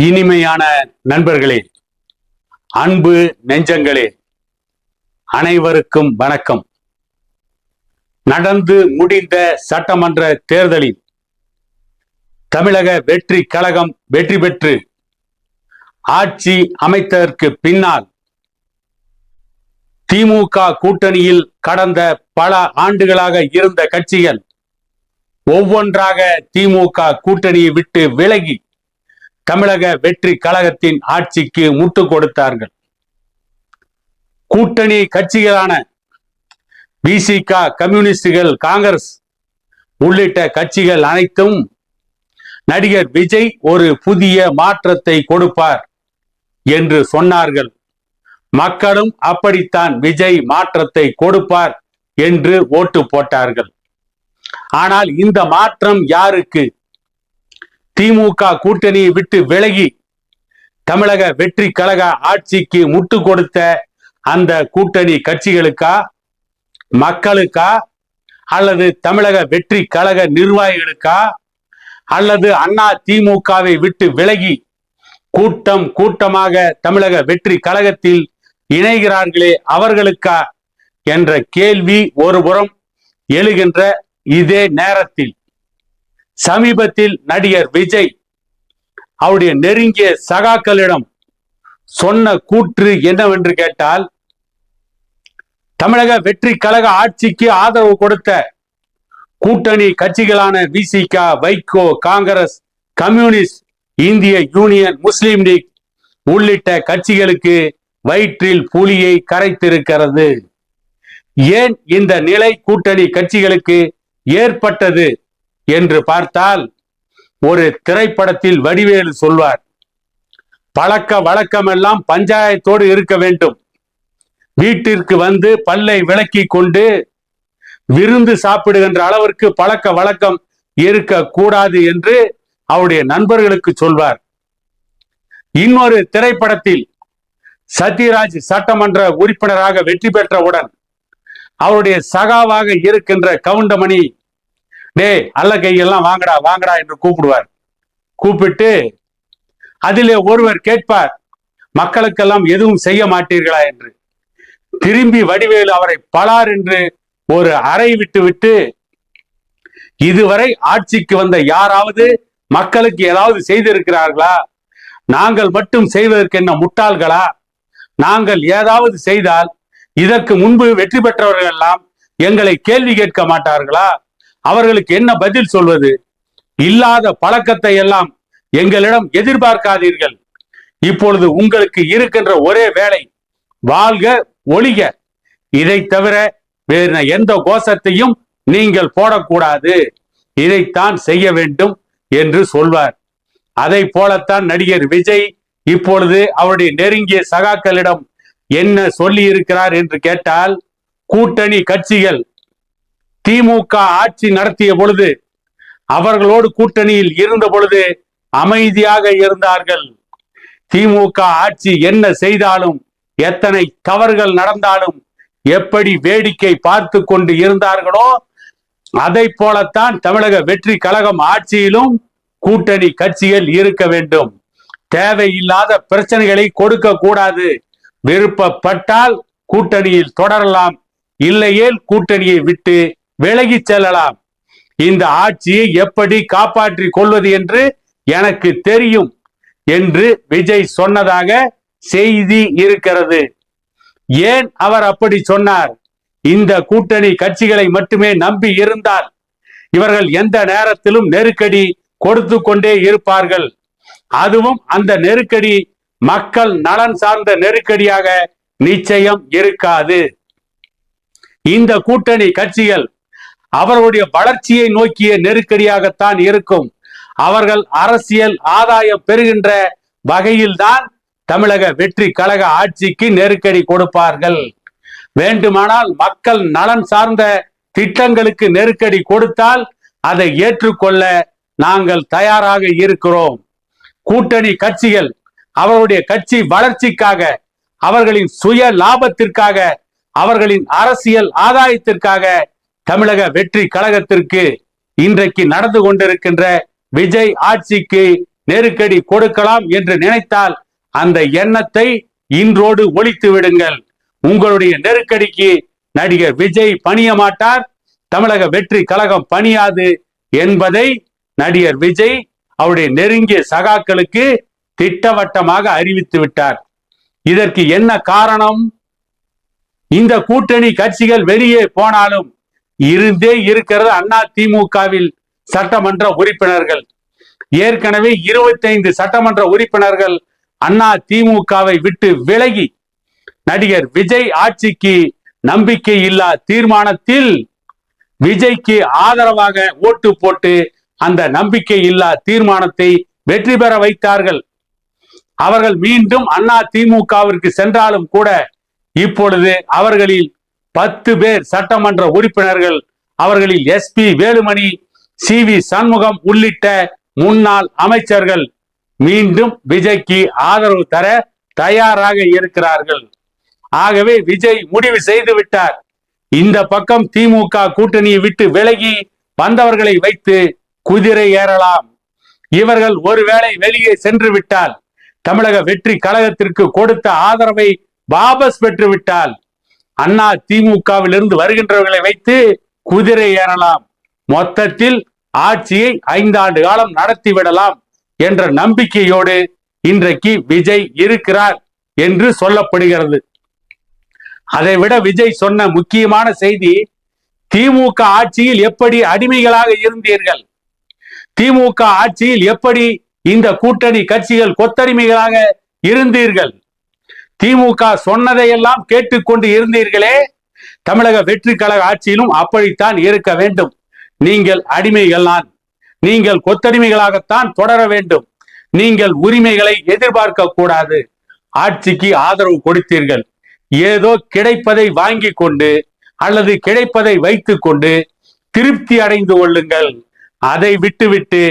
இனிமையான நண்பர்களே, அன்பு நெஞ்சங்களே, அனைவருக்கும் வணக்கம். நடந்து முடிந்த சட்டமன்ற தேர்தலில் தமிழக வெற்றி கழகம் வெற்றி பெற்று ஆட்சி அமைத்ததற்கு பின்னால் திமுக கூட்டணியில் கடந்த பல ஆண்டுகளாக இருந்த கட்சிகள் ஒவ்வொன்றாக திமுக கூட்டணியை விட்டு விலகி தமிழக வெற்றி கழகத்தின் ஆட்சிக்கு முட்டு கொடுத்தார்கள். கூட்டணி கட்சிகளான விசிக, கம்யூனிஸ்டுகள், காங்கிரஸ் உள்ளிட்ட கட்சிகள் அனைத்தும் நடிகர் விஜய் ஒரு புதிய மாற்றத்தை கொடுப்பார் என்று சொன்னார்கள். மக்களும் அப்படித்தான் விஜய் மாற்றத்தை கொடுப்பார் என்று ஓட்டு போட்டார்கள். ஆனால் இந்த மாற்றம் யாருக்கு? திமுக கூட்டணியை விட்டு விலகி தமிழக வெற்றி கழக ஆட்சிக்கு முட்டு கொடுத்த அந்த கூட்டணி கட்சிகளுக்கா, மக்களுக்கா, அல்லது தமிழக வெற்றி கழக நிர்வாகிகளுக்கா, அல்லது அண்ணா திமுகவை விட்டு விலகி கூட்டமாக தமிழக வெற்றி கழகத்தில் இணைகிறார்களே அவர்களுக்கா என்ற கேள்வி ஒருபுறம் எழுகின்ற இதே நேரத்தில் சமீபத்தில் நடிகர் விஜய் அவருடைய நெருங்கிய சகாக்களிடம் சொன்ன கூற்று என்னவென்று கேட்டால், தமிழக வெற்றி கழக ஆட்சிக்கு ஆதரவு கொடுத்த கூட்டணி கட்சிகளான விசிக, வைகோ, காங்கிரஸ், கம்யூனிஸ்ட், இந்திய யூனியன் முஸ்லிம் லீக் உள்ளிட்ட கட்சிகளுக்கு வயிற்றில் புலியை கரைத்திருக்கிறது. ஏன் இந்த நிலை கூட்டணி கட்சிகளுக்கு ஏற்பட்டது என்று பார்த்தால், ஒரு திரைப்படத்தில் வடிவேலு சொல்வார், பழக்க வழக்கமெல்லாம் பஞ்சாயத்தோடு இருக்க வேண்டும். வீட்டிற்கு வந்து பல்லை விளக்கி கொண்டு விருந்து சாப்பிடுகின்ற அளவிற்கு பழக்க வழக்கம் இருக்க கூடாது என்று அவருடைய நண்பர்களுக்கு சொல்வார். இன்னொரு திரைப்படத்தில் சத்யராஜ் சட்டமன்ற உறுப்பினராக வெற்றி பெற்றவுடன் அவருடைய சகாவாக இருக்கின்ற கவுண்டமணி, டே அல்ல கையெல்லாம் வாங்கடா வாங்கடா என்று கூப்பிடுவார். கூப்பிட்டு அதிலே ஒருவர் கேட்பார், மக்களுக்கெல்லாம் எதுவும் செய்ய மாட்டீர்களா என்று. திரும்பி வடிவேலு அவரை பலார் என்று ஒரு அறை விட்டு இதுவரை ஆட்சிக்கு வந்த யாராவது மக்களுக்கு ஏதாவது செய்திருக்கிறார்களா? நாங்கள் மட்டும் செய்வதற்கு என்ன முட்டாள்களா? நாங்கள் ஏதாவது செய்தால் இதற்கு முன்பு வெற்றி பெற்றவர்கள் எல்லாம் எங்களை கேள்வி கேட்க மாட்டார்களா? அவர்களுக்கு என்ன பதில் சொல்வது? இல்லாத பழக்கத்தை எல்லாம் எங்களிடம் எதிர்பார்க்காதீர்கள். இப்பொழுது உங்களுக்கு இருக்கின்ற ஒரே வேலை வாழ்க ஒழிக. இதை தவிர வேறு எந்த கோஷத்தையும் நீங்கள் போடக்கூடாது. இதைத்தான் செய்ய வேண்டும் என்று சொல்வார். அதை போலத்தான் நடிகர் விஜய் இப்பொழுது அவருடைய நெருங்கிய சகாக்களிடம் என்ன சொல்லி இருக்கிறார் என்று கேட்டால், கூட்டணி கட்சிகள் திமுக ஆட்சி நடத்திய பொழுது, அவர்களோடு கூட்டணியில் இருந்த பொழுது அமைதியாக இருந்தார்கள். திமுக ஆட்சி என்ன செய்தாலும், எத்தனை தவறுகள் நடந்தாலும் எப்படி வேடிக்கை பார்த்து கொண்டு இருந்தார்களோ, அதை போலத்தான் தமிழக வெற்றி கழகம் ஆட்சியிலும் கூட்டணி கட்சிகள் இருக்க வேண்டும். தேவையில்லாத பிரச்சனைகளை கொடுக்க கூடாது. விருப்பப்பட்டால் கூட்டணியில் தொடரலாம், இல்லையேல் கூட்டணியை விட்டு விலகி செல்லலாம். இந்த ஆட்சியை எப்படி காப்பாற்றிக் கொள்வது என்று எனக்கு தெரியும் என்று விஜய் சொன்னதாக செய்தி இருக்கிறது. ஏன் அவர் அப்படி சொன்னார்? இந்த கூட்டணி கட்சிகளை மட்டுமே நம்பி இருந்தால் இவர்கள் எந்த நேரத்திலும் நெருக்கடி கொடுத்து கொண்டே இருப்பார்கள். அதுவும் அந்த நெருக்கடி மக்கள் நலன் சார்ந்த நெருக்கடியாக நிச்சயம் இருக்காது. இந்த கூட்டணி கட்சிகள் அவர்களுடைய வளர்ச்சியை நோக்கிய நெருக்கடியாகத்தான் இருக்கும். அவர்கள் அரசியல் ஆதாயம் பெறுகின்ற வகையில்தான் தமிழக வெற்றி கழக ஆட்சிக்கு நெருக்கடி கொடுப்பார்கள். வேண்டுமானால் மக்கள் நலன் சார்ந்த திட்டங்களுக்கு நெருக்கடி கொடுத்தால் அதை ஏற்றுக்கொள்ள நாங்கள் தயாராக இருக்கிறோம். கூட்டணி கட்சிகள் அவருடைய கட்சி வளர்ச்சிக்காக, அவர்களின் சுய லாபத்திற்காக, அவர்களின் அரசியல் ஆதாயத்திற்காக தமிழக வெற்றி கழகத்திற்கு இன்றைக்கு நடந்து கொண்டிருக்கின்ற விஜய் ஆட்சிக்கு நெருக்கடி கொடுக்கலாம் என்று நினைத்தால் அந்த எண்ணத்தை இன்றோடு ஒழித்து விடுங்கள். உங்களுடைய நெருக்கடிக்கு நடிகர் விஜய் பணிய மாட்டார், தமிழக வெற்றி கழகம் பணியாது என்பதை நடிகர் விஜய் அவருடைய நெருங்கிய சகாக்களுக்கு திட்டவட்டமாக அறிவித்து விட்டார். இதற்கு என்ன காரணம்? இந்த கூட்டணி கட்சிகள் வெளியே போனாலும் இருந்தே இருக்கிறது அண்ணா திமுகவில் சட்டமன்ற உறுப்பினர்கள். ஏற்கனவே 25 சட்டமன்ற உறுப்பினர்கள் அண்ணா திமுகவை விட்டு விலகி நடிகர் விஜய் ஆட்சிக்கு நம்பிக்கை இல்லா தீர்மானத்தில் விஜய்க்கு ஆதரவாக ஓட்டு போட்டு அந்த நம்பிக்கை இல்லா தீர்மானத்தை வெற்றி பெற வைத்தார்கள். அவர்கள் மீண்டும் அண்ணா திமுகவிற்கு சென்றாலும் கூட இப்பொழுது அவர்களில் 10 பேர் சட்டமன்ற உறுப்பினர்கள், அவர்களில் SP வேலுமணி, CV சண்முகம் உள்ளிட்ட முன்னாள் அமைச்சர்கள் மீண்டும் விஜய்க்கு ஆதரவு தர தயாராக இருக்கிறார்கள். ஆகவே விஜய் முடிவு செய்து விட்டார். இந்த பக்கம் திமுக கூட்டணியை விட்டு விலகி வந்தவர்களை வைத்து குதிரை ஏறலாம். இவர்கள் ஒருவேளை வெளியே சென்று விட்டால், தமிழக வெற்றி கழகத்திற்கு கொடுத்த ஆதரவை வாபஸ் பெற்று விட்டால், அண்ணா திமுகவில் இருந்து வருகின்றவர்களை வைத்து குதிரை ஏறலாம். மொத்தத்தில் ஆட்சியை 5 ஆண்டு காலம் நடத்திவிடலாம் என்ற நம்பிக்கையோடு இன்றைக்கு விஜய் இருக்கிறார் என்று சொல்லப்படுகிறது. அதைவிட விஜய் சொன்ன முக்கியமான செய்தி, திமுக ஆட்சியில் எப்படி அடிமைகளாக இருந்தீர்கள், திமுக ஆட்சியில் எப்படி இந்த கூட்டணி கட்சிகள் கொத்தடிமைகளாக இருந்தீர்கள், திமுக சொன்னதையெல்லாம் கேட்டுக்கொண்டு இருந்தீர்களே, தமிழக வெற்றி கழக ஆட்சியிலும் அப்படித்தான் இருக்க வேண்டும். நீங்கள் அடிமைகள் தான், நீங்கள் கொத்தடிமைகளாகத்தான் தொடர வேண்டும், நீங்கள் உரிமைகளை எதிர்பார்க்க கூடாது. ஆட்சிக்கு ஆதரவு கொடுத்தீர்கள், ஏதோ கிடைப்பதை வாங்கி கொண்டு அல்லது கிடைப்பதை வைத்துக் கொண்டு திருப்தி அடைந்து கொள்ளுங்கள். அதை விட்டுவிட்டு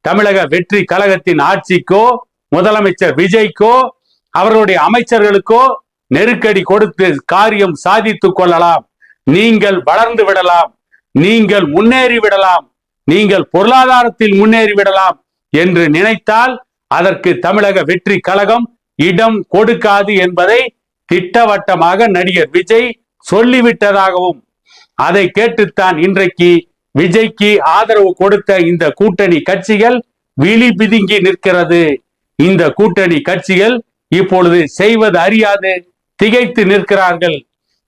தமிழக வெற்றி கழகத்தின் ஆட்சிக்கோ முதலமைச்சர் விஜய்க்கோ அவர்களுடைய அமைச்சர்களுக்கோ நெருக்கடி கொடுத்து காரியம் சாதித்துக் கொள்ளலாம், நீங்கள் வளர்ந்து விடலாம், நீங்கள் முன்னேறி விடலாம், நீங்கள் பொருளாதாரத்தில் முன்னேறி விடலாம் என்று நினைத்தால் அதற்கு தமிழக வெற்றி கழகம் இடம் கொடுக்காது என்பதை திட்டவட்டமாக நடிகர் விஜய் சொல்லிவிட்டதாகவும், அதை கேட்டுத்தான் இன்றைக்கு விஜய்க்கு ஆதரவு கொடுத்த இந்த கூட்டணி கட்சிகள் விழி பிதுங்கி நிற்கிறது. இந்த கூட்டணி கட்சிகள் இப்பொழுது செய்வது அறியாது திகைத்து நிற்கிறார்கள்.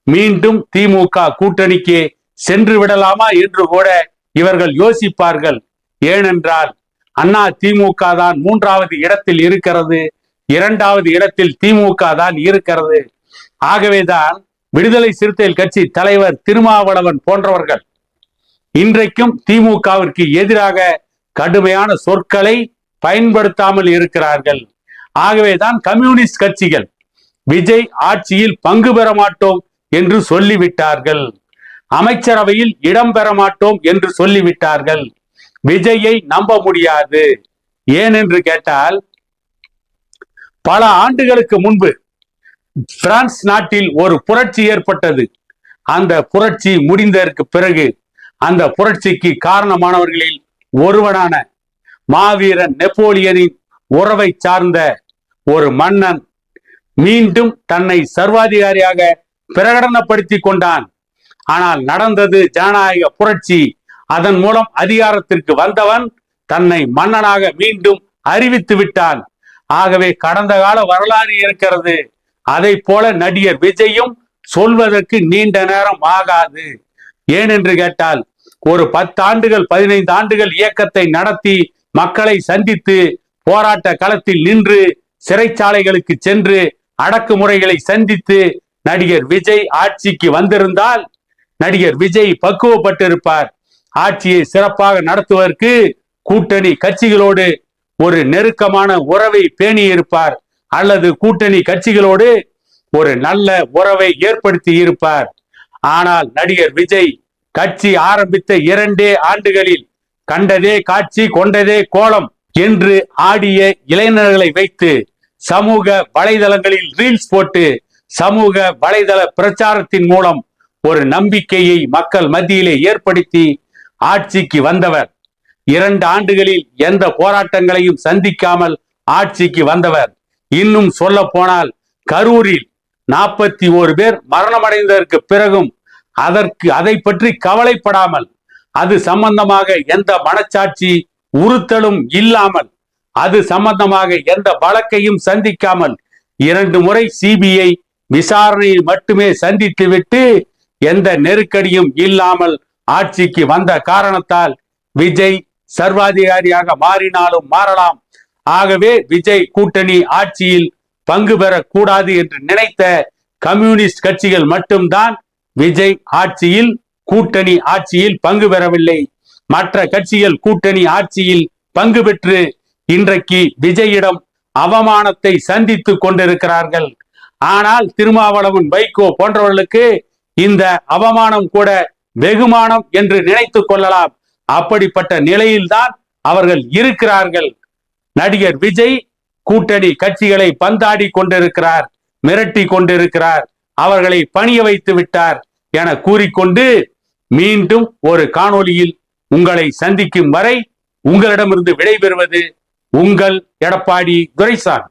மீண்டும் திமுக கூட்டணிக்கு சென்று விடலாமா என்று கூட இவர்கள் யோசிப்பார்கள். ஏனென்றால் அண்ணா திமுக தான் 3வது இடத்தில் இருக்கிறது, 2வது இடத்தில் திமுக தான் இருக்கிறது. ஆகவேதான் விடுதலை சிறுத்தைகள் கட்சி தலைவர் திருமாவளவன் போன்றவர்கள் இன்றைக்கும் திமுகவிற்கு எதிராக கடுமையான சொற்களை பயன்படுத்தாமல் இருக்கிறார்கள். ஆகவேதான் கம்யூனிஸ்ட் கட்சிகள் விஜய் ஆட்சியில் பங்கு பெற மாட்டோம் என்று சொல்லிவிட்டார்கள், அமைச்சரவையில் இடம் பெற மாட்டோம் என்று சொல்லிவிட்டார்கள். விஜயை நம்ப முடியாது. ஏனென்று கேட்டால், பல ஆண்டுகளுக்கு முன்பு பிரான்ஸ் நாட்டில் ஒரு புரட்சி ஏற்பட்டது. அந்த புரட்சி முடிந்ததற்கு பிறகு அந்த புரட்சிக்கு காரணமானவர்களில் ஒருவனான மாவீரன் நெப்போலியனின் உறவை சார்ந்த ஒரு மன்னன் மீண்டும் தன்னை சர்வாதிகாரியாக பிரகடனப்படுத்தி கொண்டான். ஆனால் நடந்தது ஜனநாயக புரட்சி. அதன் மூலம் அதிகாரத்திற்கு வந்தவன் தன்னை மன்னனாக மீண்டும் அறிவித்து விட்டான். ஆகவே கடந்த கால வரலாறு இருக்கிறது. அதை போல நடிகர் விஜயும் சொல்வதற்கு நீண்ட நேரம் ஆகாது. ஏனென்று கேட்டால், ஒரு 10 ஆண்டுகள் 15 ஆண்டுகள் இயக்கத்தை நடத்தி மக்களை சந்தித்து போராட்ட களத்தில் நின்று சிறைச்சாலைகளுக்கு சென்று அடக்குமுறைகளை சந்தித்து நடிகர் விஜய் ஆட்சிக்கு வந்திருந்தால் நடிகர் விஜய் பக்குவப்பட்டிருப்பார். ஆட்சியை சிறப்பாக நடத்துவதற்கு கூட்டணி கட்சிகளோடு ஒரு நெருக்கமான உறவை பேணி இருப்பார், அல்லது கூட்டணி கட்சிகளோடு ஒரு நல்ல உறவை ஏற்படுத்தி இருப்பார். ஆனால் நடிகர் விஜய் கட்சி ஆரம்பித்த 2 ஆண்டுகளில் கண்டதே காட்சி கொண்டதே கோலம் என்று ஆடிய இளைஞர்களை வைத்து சமூக வலைதளங்களில் ரீல்ஸ் போட்டு சமூக வலைதள பிரச்சாரத்தின் மூலம் ஒரு நம்பிக்கையை மக்கள் மத்தியிலே ஏற்படுத்தி ஆட்சிக்கு வந்தவர். 2 ஆண்டுகளில் எந்த போராட்டங்களையும் சந்திக்காமல் ஆட்சிக்கு வந்தவர். இன்னும் சொல்ல போனால் கரூரில் 41 பேர் மரணமடைந்ததற்கு பிறகும் அதை பற்றி கவலைப்படாமல், அது சம்பந்தமாக எந்த மனச்சாட்சி உறுத்தலும் இல்லாமல், அது சம்பந்தமாக எந்த வழக்கையும் சந்திக்காமல் 2 முறை சிபிஐ விசாரணையை மட்டுமே சந்தித்துவிட்டு எந்த நெருக்கடியும் இல்லாமல் ஆட்சிக்கு வந்த காரணத்தால் விஜய் சர்வாதிகாரியாக மாறினாலும் மாறலாம். ஆகவே விஜய் கூட்டணி ஆட்சியில் பங்கு பெறக்கூடாது என்று நினைத்த கம்யூனிஸ்ட் கட்சிகள் மட்டும்தான் விஜய் ஆட்சியில் கூட்டணி ஆட்சியில் பங்கு பெறவில்லை. மற்ற கட்சிகள் கூட்டணி ஆட்சியில் பங்கு பெற்று இன்றைக்கு விஜயிடம் அவமானத்தை சந்தித்துக் கொண்டிருக்கிறார்கள். ஆனால் திருமாவளவன், வைகோ போன்றவர்களுக்கு இந்த அவமானம் கூட வெகுமானம் என்று நினைத்துக் கொள்ளலாம். அப்படிப்பட்ட நிலையில்தான் அவர்கள் இருக்கிறார்கள். நடிகர் விஜய் கூட்டணி கட்சிகளை பந்தாடி கொண்டிருக்கிறார், மிரட்டி கொண்டிருக்கிறார், அவர்களை பணிய வைத்து விட்டார் என கூறிக்கொண்டு மீண்டும் ஒரு காணொளியில் உங்களை சந்திக்கும் வரை உங்களிடமிருந்து விடைபெறுவது உங்கள் எடப்பாடி துரைசாமி.